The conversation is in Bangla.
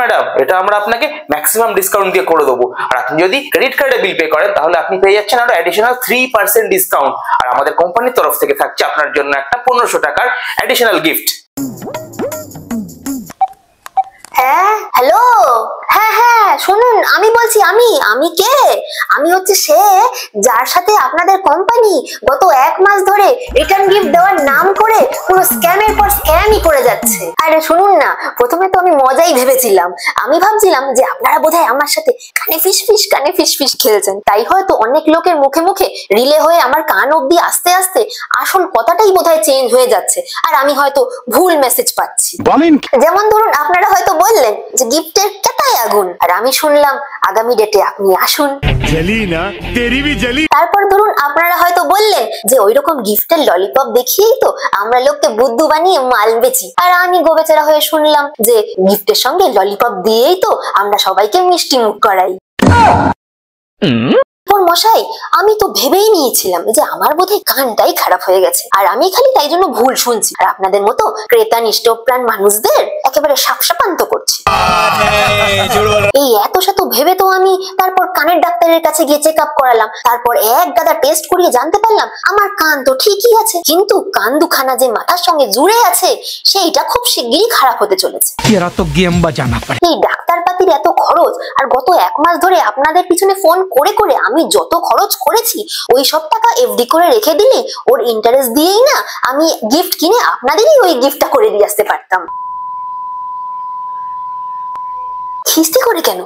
ম্যাডাম, এটা আমরা আপনাকে ম্যাক্সিমাম ডিসকাউন্ট দিয়ে করে দেবো। আর আপনি যদি ক্রেডিট কার্ডে বিল পে করেন তাহলে আপনি পেয়ে যাচ্ছেন আরো অ্যাডিশনাল 3% ডিসকাউন্ট। আর আমাদের কোম্পানির তরফ থেকে থাকছে আপনার জন্য একটা 1500 টাকার অ্যাডিশনাল গিফট। হ্যাঁ, হ্যালো। হ্যাঁ হ্যাঁ, শুনুন, আমি বলছি, আমি কে? আমি হচ্ছে সে যার সাথে আপনাদের কোম্পানি গত 1 মাস ধরে রিটার্ন গিফট দেওয়ার নাম করে পুরো স্ক্যামের পর স্ক্যামই করে যাচ্ছে। আরে শুনুন না, প্রথমে তো আমি মজাই ভেবেছিলাম। আমি ভাবছিলাম যে আপনারা বোধহয় আমার সাথে কানে ফিস ফিস খেলছেন, তাই হয়তো অনেক লোকের মুখে মুখে রিলে হয়ে আমার কান অব্দি আস্তে আস্তে আসল কথাটাই বোধহয় চেঞ্জ হয়ে যাচ্ছে, আর আমি হয়তো ভুল মেসেজ পাচ্ছি। যেমন ধরুন, আপনারা হয়তো বললেন যে গিফটের কেতায় আগুন, আর আমি শুনলাম আগামী ডেটে আপনি আসুন। তারপর ধরুন আপনারা হয়তো বললেন যে ওইরকম গিফটের ললিপপ দেখিয়েই তো আমরা লোককে বুদ্ধু বানিয়ে মাল বেচি, আর আমি গোবেচারা হয়ে শুনলাম যে গিফটের সঙ্গে ললিপপ দিয়েই তো আমরা সবাইকে মিষ্টি মুখ করাই। মশাই, আমি তো ভেবেই নিয়েছিলাম যে আমার বোধহয় কানটাই খারাপ হয়ে গেছে, আর আমি খালি তাই জন্য ভুল শুনছি, আর আপনাদের মতো ক্রেতা নিষ্ঠপ্রাণ মানুষদের একেবারে সাপসাপান্ত করছি। এই এত শত ভেবে তো আমি তারপর কানের ডাক্তারের কাছে গিয়ে চেক আপ করালাম, তারপর এক গাদা টেস্ট করিয়ে জানতে পারলাম আমার কান তো ঠিকই আছে, কিন্তু কান দুখানা যে মাথার সঙ্গে জুড়ে আছে সেইটা খুব শিগগিরই খারাপ হতে চলেছে। এই ডাক্তারপাতির এত খরচ, আর গত 1 মাস ধরে আপনাদের পিছনে ফোন করে করে আমি যত খরচ করেছি ওই সব টাকা এফডি করে রেখে দিলে ওর ইন্টারেস্ট দিয়েই না আমি গিফট কিনে আপনাদেরই ওই গিফটটা করে দিয়ে আসতে পারতাম। খিস্তি করে কেন?